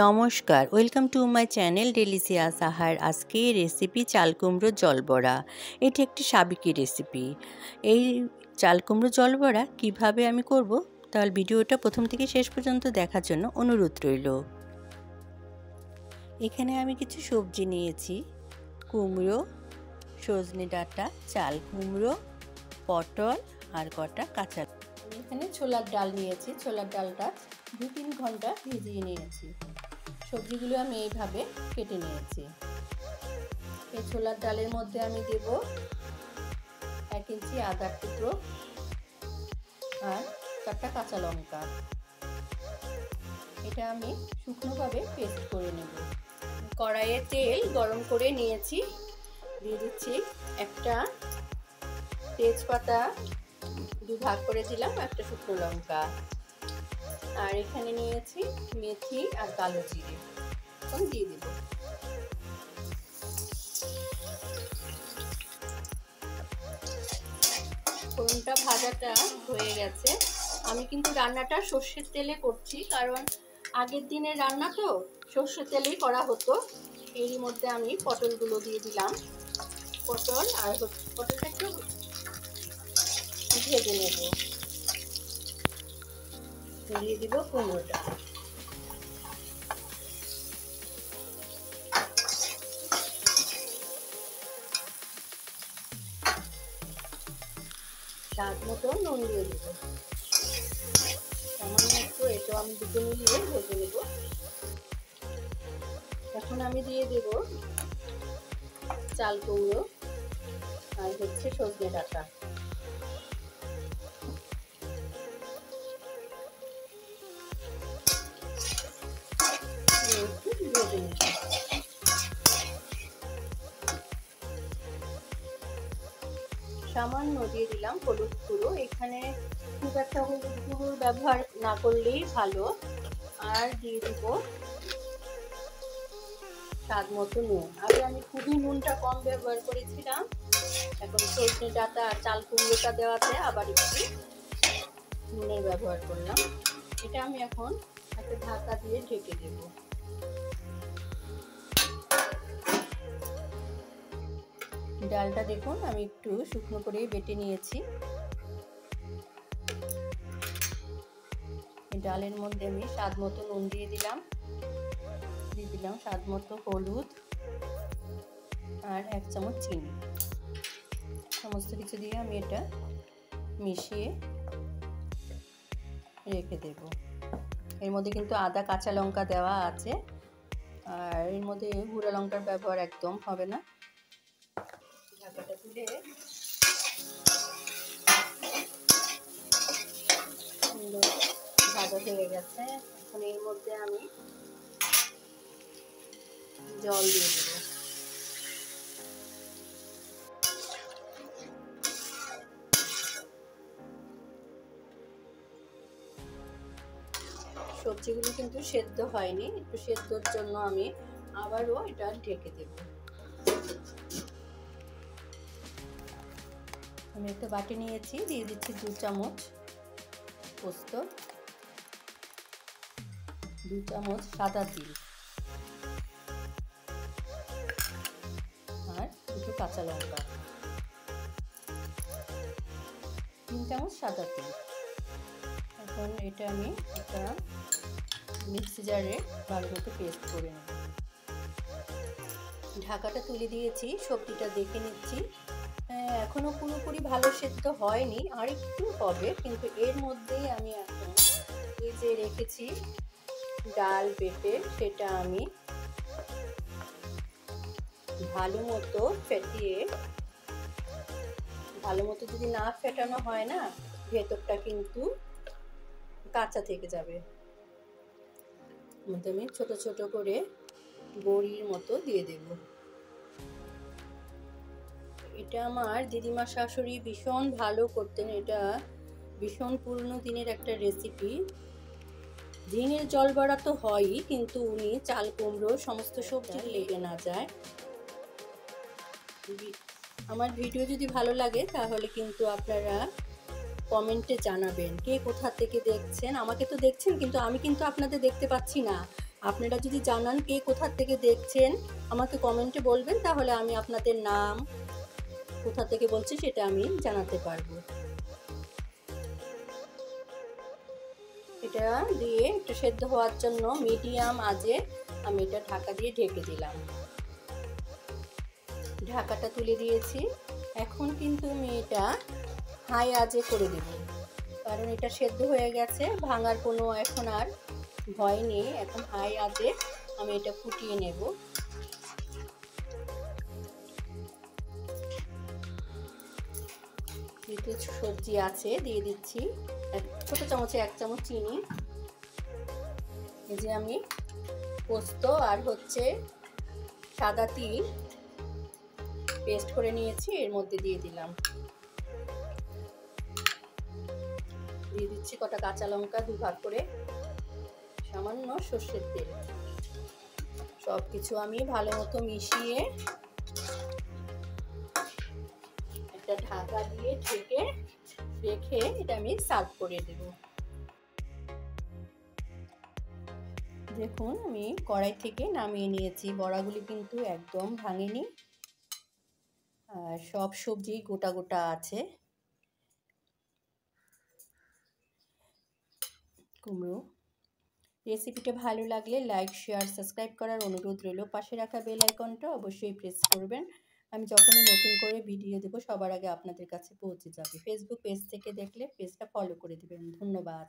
নমস্কার, welcome to my channel delicious আহার। আজকে রেসিপি চাল কুমড়োর জলবড়া। এটি একটি সাবেকি রেসিপি। এই চাল কুমড়ো জলবড়া কিভাবে আমি করব, তাহলে ভিডিওটা প্রথম থেকে শেষ পর্যন্ত দেখার জন্য অনুরোধ রইল। এখানে আমি কিছু সবজি নিয়েছি: কুমড়ো, সজনে ডাঁটা, চাল কুমড়ো, পটল আর কটা কাঁচা। আমি এখানে ছোলার ডাল নিয়েছি। ছোলার ডালটা 2-3 ঘন্টা ভিজিয়ে নিয়েছি। সবজিগুলো আমি এইভাবে কেটে নিয়েছি। এই ছোলার ডালের মধ্যে আমি দেব 1 ইঞ্চি আদার টুকরো আর 4টা কাঁচা লঙ্কা। এটা আমি শুকনোভাবে পেস্ট করে নেব। কড়াইয়ে তেল গরম করে নিয়েছি, দিয়ে দিচ্ছি একটা তেজপাতা, 2 ভাগ করে দিলাম, একটা শুকনো লঙ্কা, আর এখানে নিয়েছি মেথি আর কালো জিরে। এখন দিয়ে দেব। ফোড়নটা ভাজাটা হয়ে গেছে। আমি কিন্তু রান্নাটা সর্ষের তেলে করছি, কারণ আগের দিনের রান্না তো সর্ষের তেলেই করা হতো। এরই মধ্যে আমি পটলগুলো দিয়ে দিলাম। পটলটা একটু ভেজে নেব। দিয়ে দিব কুমড়োটা। স্বাদ মতো নুন দিয়ে দেব। সামান্য একটু, এটাও আমি দুটো মিলিয়ে ভেজে নেব। এখন আমি দিয়ে দেব চাল কুমড়ো আর সজনে ডাঁটা। সামান্য দিয়ে দিলাম হলুদ গুঁড়ো। এখানে খুব একটা হলুদ গুঁড়োর ব্যবহার না করলেই ভালো। আর দিয়ে দিব স্বাদ মতো নুন। আগে আমি খুবই নুনটা কম ব্যবহার করেছিলাম, এখন সজনে ডাঁটা আর চাল কুমড়োটা দেওয়াতে আবার একটু নুনের ব্যবহার করলাম। এটা আমি এখন একটা ঢাকা দিয়ে ঢেকে দেব। ডালটা দেখুন আমি একটু শুকনো করে বেটে নিয়েছি। ডালের মধ্যে আমি স্বাদ মতো নুন দিয়ে দিলাম, স্বাদ মতো হলুদ আর 1 চামচ চিনি। সমস্ত কিছু দিয়ে আমি এটা মিশিয়ে রেখে দেব। এর মধ্যে কিন্তু আদা কাঁচা লঙ্কা দেওয়া আছে, আর এর মধ্যে গুঁড়া লঙ্কার ব্যবহার একদম হবে না। ঢাকাটা তুলে সুন্দর ভাজা হয়ে গেছে। এখন এর মধ্যে আমি জল দিয়ে দেব। সবজিগুলো কিন্তু সেদ্ধ হয়নি, একটু সেদ্ধর জন্য আমি আবারও এটা ঢেকে দেব। আমি একটা বাটি নিয়েছি, দিয়ে দিচ্ছি 2 চামচ পোস্ত, 2 চামচ সাদা তিল আর 2 কাঁচা লঙ্কা, 3 চামচ সাদা তিল। এখন এটা আমি একটা মিক্সি জারে ভালো মতো পেস্ট করে নেব। ঢাকাটা তুলে দিয়েছি, সবজিটা দেখে নিচ্ছি। এখনো পুরোপুরি ভালো সেদ্ধ হয়নি, আর একটু হবে, কিন্তু এর মধ্যেই আমি এখন এই যে রেখেছি ডাল বেটে, সেটা আমি ভালো মতো ফেটিয়ে, ভালো মতো যদি না ফেটানো হয় না, ভেতরটা কিন্তু কাঁচা থেকে যাবে। আমি ছোট ছোট করে বড়ির মতো দিয়ে দেব। এটা আমার দিদিমা শাশুড়ি ভীষণ ভালো করতেন। এটা ভীষণ পুরনো দিনের একটা রেসিপি। ঝিঙের জলবড়া তো হয়ই, কিন্তু উনি চাল কুমড়ো সমস্ত সবজি লেগে না যায়। আমার ভিডিও যদি ভালো লাগে তাহলে কিন্তু আপনারা কমেন্টে জানাবেন কে কোথা থেকে দেখছেন। আমাকে তো দেখছেন, কিন্তু আমি কিন্তু আপনাদের দেখতে পাচ্ছি না। আপনারা যদি জানান কে কোথা থেকে দেখছেন আমাকে কমেন্টে বলবেন, তাহলে আমি আপনাদের নাম, কোথা থেকে বলছি সেটা আমি জানাতে পারবো। এটা দিয়ে একটু সেদ্ধ হওয়ার জন্য মিডিয়াম আঁচে আমি এটা ঢাকা দিয়ে ঢেকে দিলাম। ঢাকাটা তুলে দিয়েছি। এখন কিন্তু আমি এটা হাই আঁচে করে দেব, কারণ এটা সেদ্ধ হয়ে গেছে, ভাঙার কোনো এখন আর ভয় নেই। এখন হাই আঁচে আমি এটা ফুটিয়ে নেব। যেহেতু সবজি আছে দিয়ে দিচ্ছি ছোট চামচে 1 চামচ চিনি। এই যে আমি পোস্ত আর হচ্ছে সাদা তিল পেস্ট করে নিয়েছি, এর মধ্যে দিয়ে দিলাম। দিয়ে দিচ্ছি কটা কাঁচা লঙ্কা 2 ভাগ করে, সামান্য সর্ষের তেল। সব কিছু আমি ভালো মতো মিশিয়ে একটা ঢাকা দিয়ে ঢেকে রেখে এটা আমি সার্ভ করে দেব। দেখুন আমি কড়াই থেকে নামিয়ে নিয়েছি, বড়াগুলি কিন্তু একদম ভাঙেনি, সব সবজি গোটা গোটা আছে। কুমড়ো রেসিপিটা ভালো লাগলে লাইক, শেয়ার, সাবস্ক্রাইব করার অনুরোধ রইল। পাশে রাখা বেল আইকনটা অবশ্যই প্রেস করবেন। আমি যখনই নতুন করে ভিডিও দেব সবার আগে আপনাদের কাছে পৌঁছে যাবে। ফেসবুক পেজ থেকে দেখলে পেজটা ফলো করে দেবেন। ধন্যবাদ।